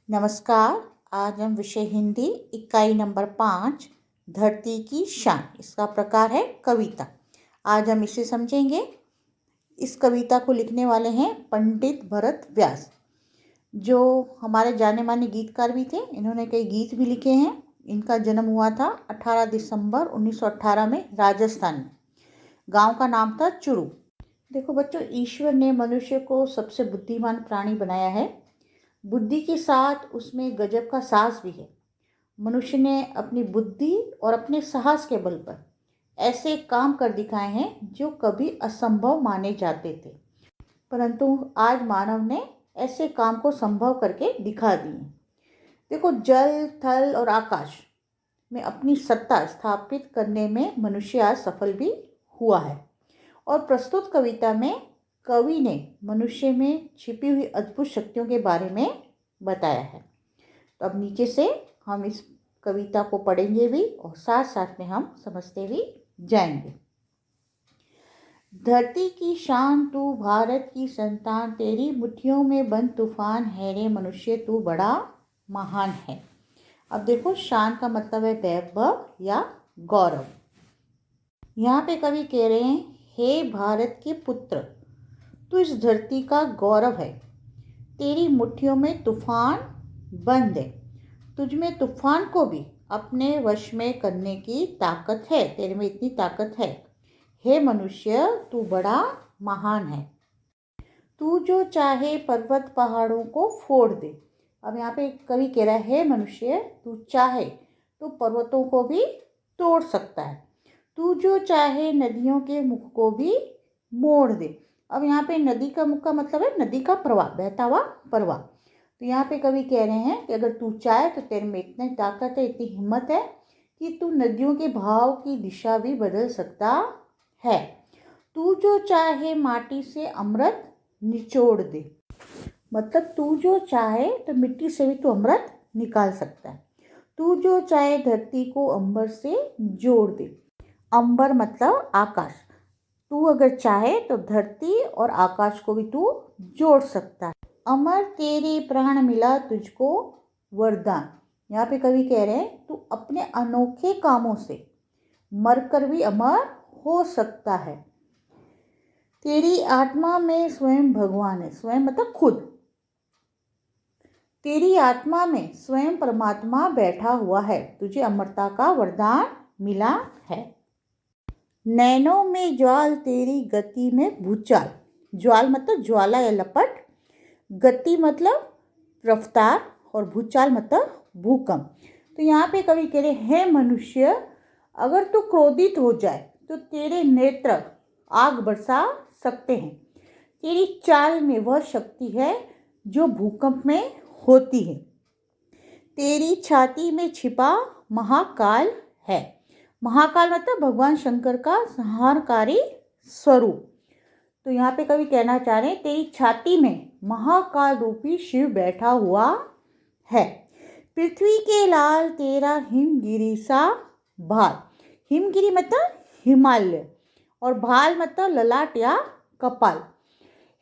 नमस्कार। आज हम विषय हिंदी इकाई नंबर 5 धरती की शान, इसका प्रकार है कविता। आज हम इसे समझेंगे। इस कविता को लिखने वाले हैं पंडित भरत व्यास, जो हमारे जाने माने गीतकार भी थे। इन्होंने कई गीत भी लिखे हैं। इनका जन्म हुआ था 18 दिसंबर 1918 में राजस्थान में। गांव का नाम था चुरू। देखो बच्चों, ईश्वर ने मनुष्य को सबसे बुद्धिमान प्राणी बनाया है। बुद्धि के साथ उसमें गजब का साहस भी है। मनुष्य ने अपनी बुद्धि और अपने साहस के बल पर ऐसे काम कर दिखाए हैं जो कभी असंभव माने जाते थे, परंतु आज मानव ने ऐसे काम को संभव करके दिखा दिए। देखो, जल, थल और आकाश में अपनी सत्ता स्थापित करने में मनुष्य आज सफल भी हुआ है। और प्रस्तुत कविता में कवि ने मनुष्य में छिपी हुई अद्भुत शक्तियों के बारे में बताया है। तो अब नीचे से हम इस कविता को पढ़ेंगे भी और साथ साथ में हम समझते भी जाएंगे। धरती की शान तू, भारत की संतान, तेरी मुट्ठियों में बंद तूफान है रे मनुष्य, तू बड़ा महान है। अब देखो, शान का मतलब है वैभव या गौरव। यहाँ पे कवि कह रहे हैं, हे भारत के पुत्र, तू इस धरती का गौरव है। तेरी मुट्ठियों में तूफान बंद है। तुझ में तूफान को भी अपने वश में करने की ताकत है। तेरे में इतनी ताकत है। हे मनुष्य, तू बड़ा महान है। तू जो चाहे पर्वत पहाड़ों को फोड़ दे। अब यहाँ पे कवि कह रहा है, हे मनुष्य, तू चाहे तो पर्वतों को भी तोड़ सकता है। तू जो चाहे नदियों के मुख को भी मोड़ दे। अब यहाँ पे नदी का मुख का मतलब है नदी का प्रवाह, बहता हुआ प्रवाह। तो यहाँ पे कवि कह रहे हैं कि अगर तू चाहे तो तेरे में इतनी ताकत है, इतनी हिम्मत है कि तू नदियों के बहाव की दिशा भी बदल सकता है। तू जो चाहे माटी से अमृत निचोड़ दे। मतलब तू जो चाहे तो मिट्टी से भी तू अमृत निकाल सकता है। तू जो चाहे धरती को अंबर से जोड़ दे। अंबर मतलब आकाश। तू अगर चाहे तो धरती और आकाश को भी तू जोड़ सकता है। अमर तेरे प्राण मिला तुझको वरदान। यहाँ पे कवि कह रहे हैं, तू अपने अनोखे कामों से मरकर भी अमर हो सकता है। तेरी आत्मा में स्वयं भगवान है। स्वयं मतलब खुद। तेरी आत्मा में स्वयं परमात्मा बैठा हुआ है। तुझे अमरता का वरदान मिला है। नैनों में ज्वाल, तेरी गति में भूचाल। ज्वाल मतलब ज्वाला या लपट, गति मतलब रफ्तार और भूचाल मतलब भूकंप। तो यहाँ पे कवि कह रहे, हे मनुष्य, अगर तू क्रोधित हो जाए तो तेरे नेत्र आग बरसा सकते हैं। तेरी चाल में वह शक्ति है जो भूकंप में होती है। तेरी छाती में छिपा महाकाल है। महाकाल मतलब भगवान शंकर का संहारकारी स्वरूप। तो यहाँ पे कवि कहना चाह रहे हैं, तेरी छाती में महाकाल रूपी शिव बैठा हुआ है। पृथ्वी के लाल तेरा हिमगिरी सा भाल। हिमगिरी मतलब हिमालय और भाल मतलब ललाट या कपाल।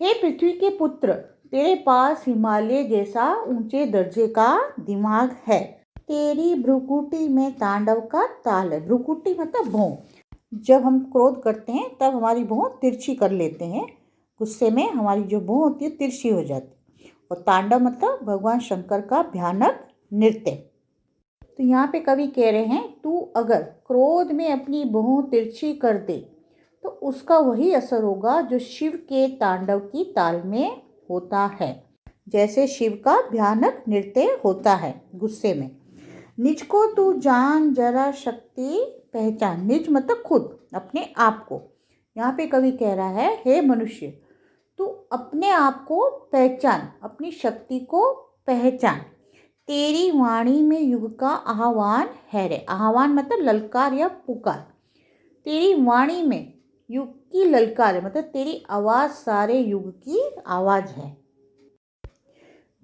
हे पृथ्वी के पुत्र, तेरे पास हिमालय जैसा ऊंचे दर्जे का दिमाग है। तेरी भ्रुकुटी में तांडव का ताल है। भ्रुकुटी मतलब भौं। जब हम क्रोध करते हैं तब हमारी भौं तिरछी कर लेते हैं। गुस्से में हमारी जो भौं होती है तिरछी हो जाती है। और तांडव मतलब भगवान शंकर का भयानक नृत्य। तो यहाँ पे कवि कह रहे हैं, तू अगर क्रोध में अपनी भौं तिरछी कर दे तो उसका वही असर होगा जो शिव के तांडव की ताल में होता है। जैसे शिव का भयानक नृत्य होता है गुस्से में। निज को तू जान, जरा शक्ति पहचान। निज मतलब खुद, अपने आप को। यहाँ पे कवि कह रहा है, हे मनुष्य, तू अपने आप को पहचान, अपनी शक्ति को पहचान। तेरी वाणी में युग का आह्वान है रे। आह्वान मतलब ललकार या पुकार। तेरी वाणी में युग की ललकार है, मतलब तेरी आवाज़ सारे युग की आवाज़ है।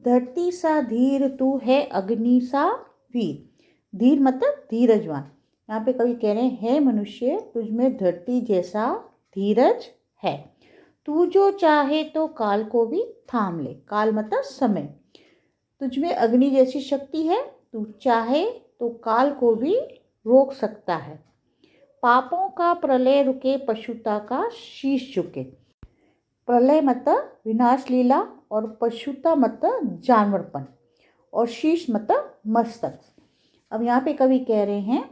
धरती सा धीर तू है, अग्नि सा वीर। धीर मतलब धीरजवान। यहाँ पे कवि कह रहे हैं, हे मनुष्य, तुझ में धरती जैसा धीरज है। तू जो चाहे तो काल को भी थाम ले। काल मतलब समय। तुझमें अग्नि जैसी शक्ति है, तू चाहे तो काल को भी रोक सकता है। पापों का प्रलय रुके, पशुता का शीश झुके। प्रलय मतलब विनाश लीला और पशुता मतलब जानवरपन और शीश मतलब मस्तक। अब यहाँ पे कवि कह रहे हैं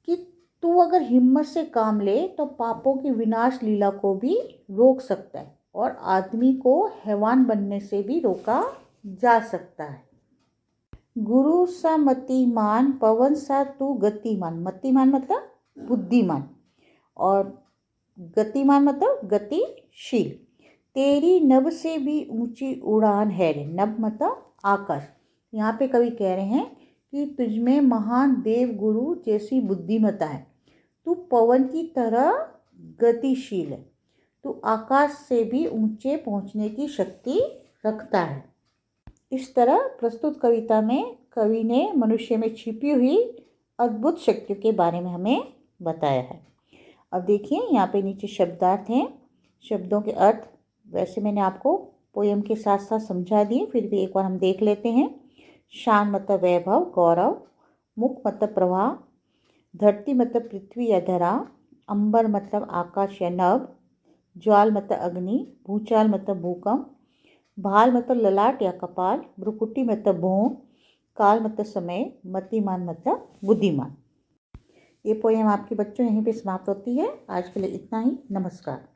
कि तू अगर हिम्मत से काम ले तो पापों की विनाश लीला को भी रोक सकता है और आदमी को हैवान बनने से भी रोका जा सकता है। गुरु सा मतिमान, पवन सा तू गतिमान। मतिमान मतलब बुद्धिमान और गतिमान मतलब गतिशील। तेरी नभ से भी ऊंची उड़ान है रे। नभ मतलब आकाश। यहाँ पे कवि कह रहे हैं कि तुझमें महान देव गुरु जैसी बुद्धिमत्ता है। तू पवन की तरह गतिशील है। तू आकाश से भी ऊंचे पहुंचने की शक्ति रखता है। इस तरह प्रस्तुत कविता में कवि ने मनुष्य में छिपी हुई अद्भुत शक्तियों के बारे में हमें बताया है। अब देखिए यहाँ पे नीचे शब्दार्थ हैं, शब्दों के अर्थ वैसे मैंने आपको पोयम के साथ साथ समझा दिए, फिर भी एक बार हम देख लेते हैं। शान मतलब वैभव गौरव, मुख मतलब प्रवाह, धरती मतलब पृथ्वी या धरा, अंबर मतलब आकाश या नभ, ज्वाल मतलब अग्नि, भूचाल मतलब भूकंप, भाल मतलब ललाट या कपाल, भ्रुकुटी मतलब भौं, काल मतलब समय, मतिमान मतलब बुद्धिमान। ये पोयम आपके बच्चों यहीं पे समाप्त होती है। आज के लिए इतना ही। नमस्कार।